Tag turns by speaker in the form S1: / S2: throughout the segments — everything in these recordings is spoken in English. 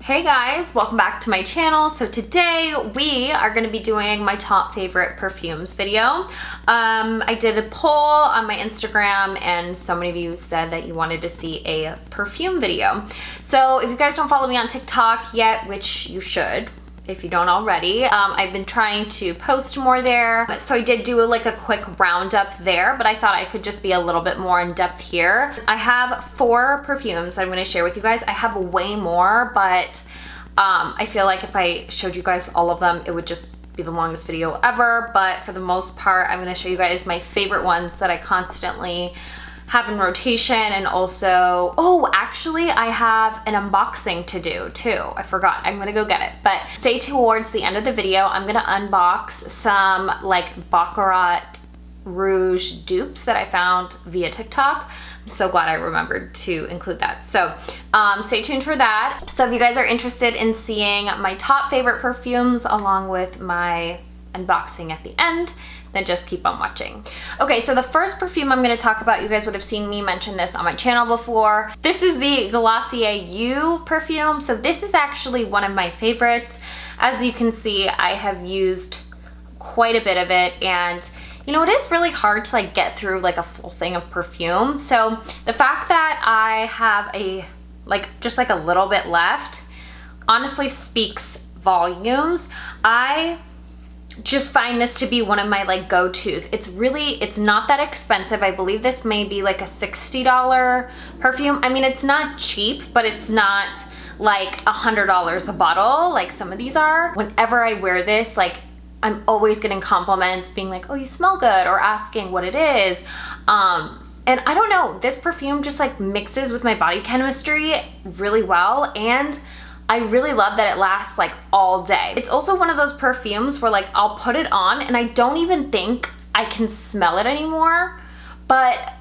S1: Hey guys, welcome back to my channel. So today we are going to be doing my top favorite perfumes video. I did a poll on my Instagram and so many of you said that you wanted to see a perfume video. So if you guys don't follow me on TikTok yet, which you should, if you don't already, I've been trying to post more there. So I did do a quick roundup there, but I thought I could just be a little bit more in depth here. I have 4 perfumes I'm gonna share with you guys. I have way more, but I feel like if I showed you guys all of them, it would just be the longest video ever. But for the most part, I'm gonna show you guys my favorite ones that I constantly have in rotation. And also, oh, actually I have an unboxing to do too. I forgot, I'm gonna go get it. But stay towards the end of the video. I'm gonna unbox some Baccarat Rouge dupes that I found via TikTok. I'm so glad I remembered to include that. So stay tuned for that. So if you guys are interested in seeing my top favorite perfumes along with my unboxing at the end, then just keep on watching. Okay, so the first perfume I'm gonna talk about, you guys would have seen me mention this on my channel before. This is the Glossier You perfume. So this is actually one of my favorites. As you can see, I have used quite a bit of it, and you know, it is really hard to get through a full thing of perfume. So the fact that I have just a little bit left honestly speaks volumes. I just find this to be one of my go-tos. It's not that expensive. I believe this may be a $60 perfume. I mean, it's not cheap, but it's not $100 a bottle like some of these are. Whenever I wear this, I'm always getting compliments being oh, you smell good, or asking what it is. And I don't know, this perfume just mixes with my body chemistry really well, and I really love that it lasts all day. It's also one of those perfumes where I'll put it on and I don't even think I can smell it anymore, but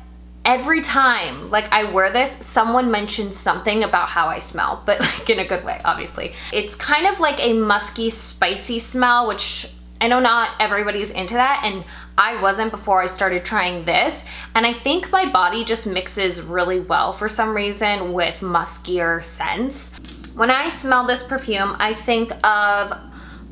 S1: every time I wear this, someone mentions something about how I smell, but in a good way, obviously. It's kind of a musky, spicy smell, which I know not everybody's into that, and I wasn't before I started trying this. And I think my body just mixes really well for some reason with muskier scents. When I smell this perfume, I think of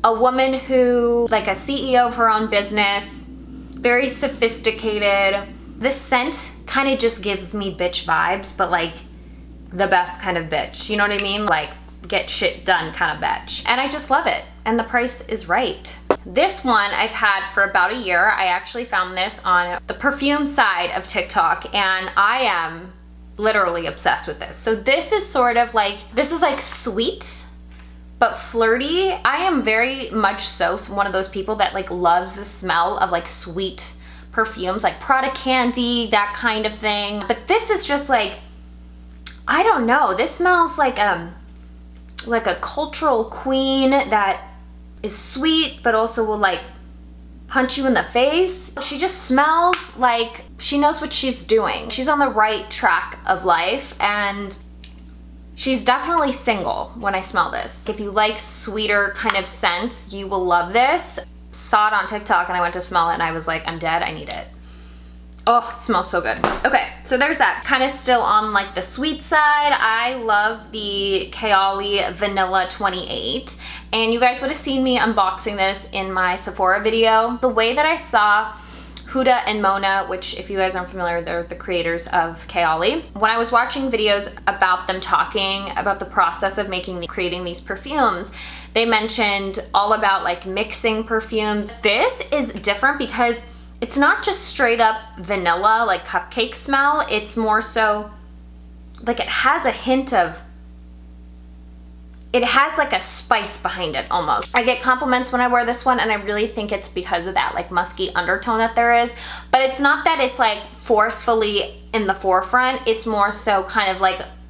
S1: a woman who, a CEO of her own business, very sophisticated. This scent kind of just gives me bitch vibes, but the best kind of bitch. You know what I mean? Get shit done kind of bitch. And I just love it. And the price is right. This one I've had for about a year. I actually found this on the perfume side of TikTok, and I am literally obsessed with this. So this is sort of this is sweet but flirty. I am very much so one of those people that loves the smell of sweet perfumes, Prada candy, that kind of thing. But this is just I don't know, this smells like a cultural queen that is sweet but also will punch you in the face. She just smells like she knows what she's doing. She's on the right track of life, and she's definitely single when I smell this. If you like sweeter kind of scents, you will love this. Saw it on TikTok and I went to smell it and I was like, I'm dead, I need it. Oh, it smells so good. Okay, so there's that. Kind of still on the sweet side. I love the Kaoli Vanilla 28. And you guys would have seen me unboxing this in my Sephora video. The way that I saw Huda and Mona, which if you guys aren't familiar, they're the creators of Kaoli. When I was watching videos about them talking about the process of creating these perfumes, they mentioned all about mixing perfumes. This is different because it's not just straight up vanilla, cupcake smell. It's more so, it has a hint of, it has a spice behind it almost. I get compliments when I wear this one, and I really think it's because of that musky undertone that there is. But it's not that it's forcefully in the forefront. It's more so kind of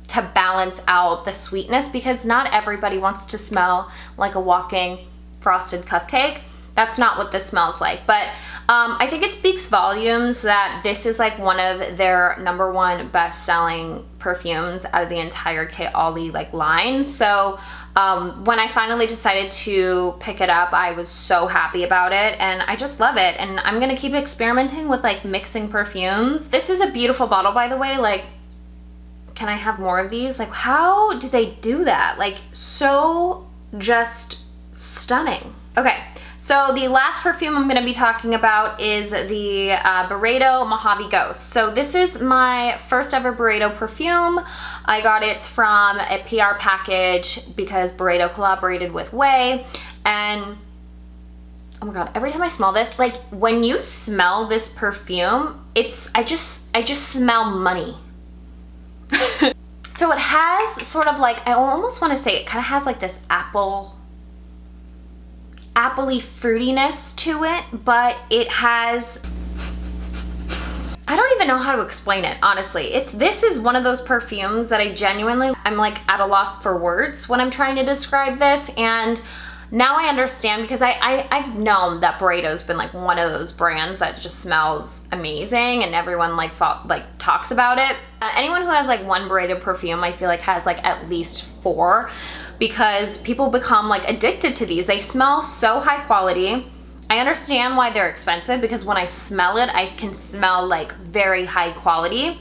S1: to balance out the sweetness, because not everybody wants to smell like a walking frosted cupcake. That's not what this smells like. But I think it speaks volumes that this is one of their #1 best-selling perfumes out of the entire Kaoli line. So when I finally decided to pick it up, I was so happy about it, and I just love it. And I'm gonna keep experimenting with mixing perfumes. This is a beautiful bottle, by the way. can I have more of these? Like, how do they do that? Like, so just stunning. Okay, so the last perfume I'm gonna be talking about is the Burrito Mojave Ghost. So this is my first ever Burrito perfume. I got it from a PR package because Burrito collaborated with Way, and oh my god, every time I smell this, like when you smell this perfume, I just smell money. So it has sort of like, I almost want to say it kind of has like this appley fruitiness to it, but it has, I don't even know how to explain it, honestly. This is one of those perfumes that I'm like at a loss for words when I'm trying to describe this, and now I understand because I've known that Burrito's been like one of those brands that just smells amazing and everyone like talks about it. Anyone who has like one Burrito perfume, I feel like has like at least 4, because people become like addicted to these. They smell so high quality. I understand why they're expensive, because when I smell it, I can smell like very high quality.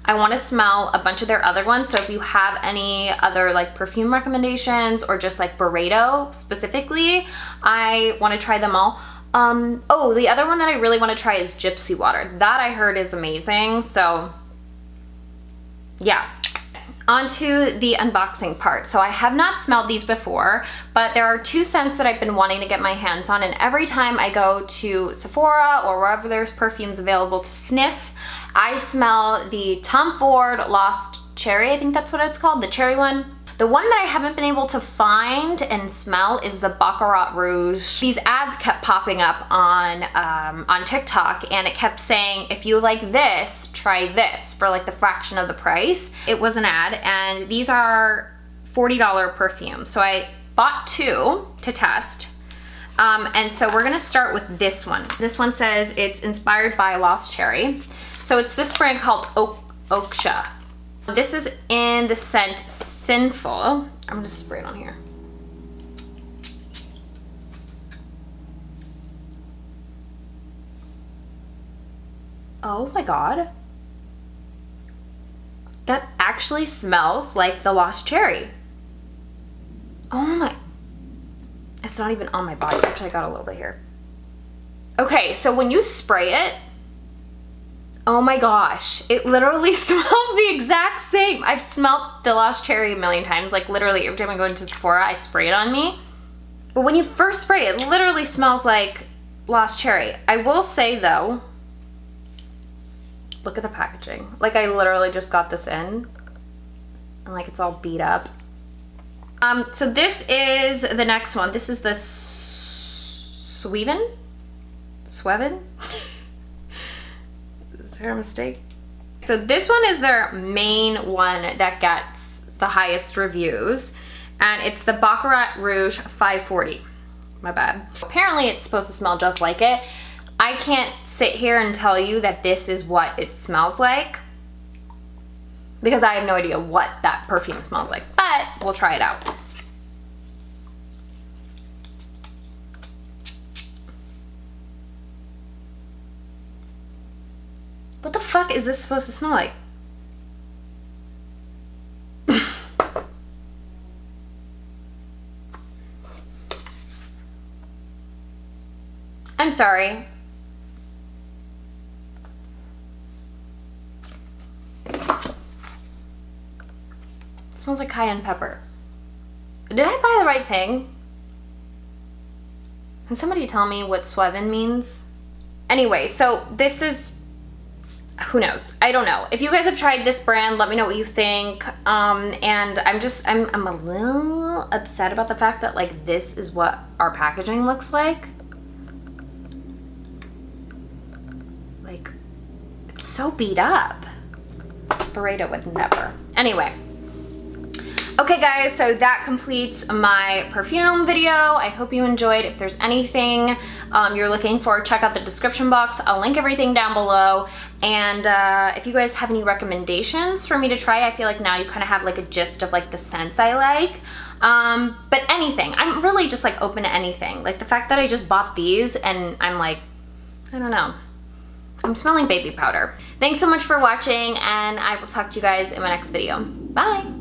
S1: I want to smell a bunch of their other ones, so if you have any other like perfume recommendations or just like Burrito specifically, I want to try them all. Oh, the other one that I really want to try is Gypsy Water. That I heard is amazing, so yeah. On to the unboxing part. So I have not smelled these before, but there are 2 scents that I've been wanting to get my hands on, and every time I go to Sephora or wherever there's perfumes available to sniff, I smell the Tom Ford Lost Cherry, I think that's what it's called, the cherry one. The one that I haven't been able to find and smell is the Baccarat Rouge. These ads kept popping up on TikTok, and it kept saying, if you like this, try this for like the fraction of the price. It was an ad, and these are $40 perfumes. So I bought 2 to test. And so we're gonna start with this one. This one says it's inspired by Lost Cherry. So it's this brand called Oksha. This is in the scent Sinful. I'm gonna spray it on here. Oh my god. That actually smells like the Lost Cherry. Oh my. It's not even on my body. Actually, I got a little bit here. Okay, so when you spray it, oh my gosh, it literally smells the exact same. I've smelled the Lost Cherry a million times. Like literally every time I go into Sephora, I spray it on me. But when you first spray it, it literally smells like Lost Cherry. I will say though, look at the packaging. Like I literally just got this in and like it's all beat up. So this is the next one. This is the Swevin? Is there a mistake? So this one is their main one that gets the highest reviews, and it's the Baccarat Rouge 540. My bad. Apparently it's supposed to smell just like it. I can't sit here and tell you that this is what it smells like, because I have no idea what that perfume smells like, but we'll try it out. What the fuck is this supposed to smell like? I'm sorry. It smells like cayenne pepper. Did I buy the right thing? Can somebody tell me what Swevin means? Anyway, so this is, who knows? I don't know. If you guys have tried this brand, let me know what you think. And I'm a little upset about the fact that like this is what our packaging looks like. Like, it's so beat up. Burrito would never. Anyway. Okay guys, so that completes my perfume video. I hope you enjoyed. If there's anything you're looking for, check out the description box. I'll link everything down below. And if you guys have any recommendations for me to try, I feel like now you kind of have like a gist of like the scents I like. But anything, I'm really just like open to anything. Like the fact that I just bought these and I'm like, I don't know. I'm smelling baby powder. Thanks so much for watching, and I will talk to you guys in my next video. Bye.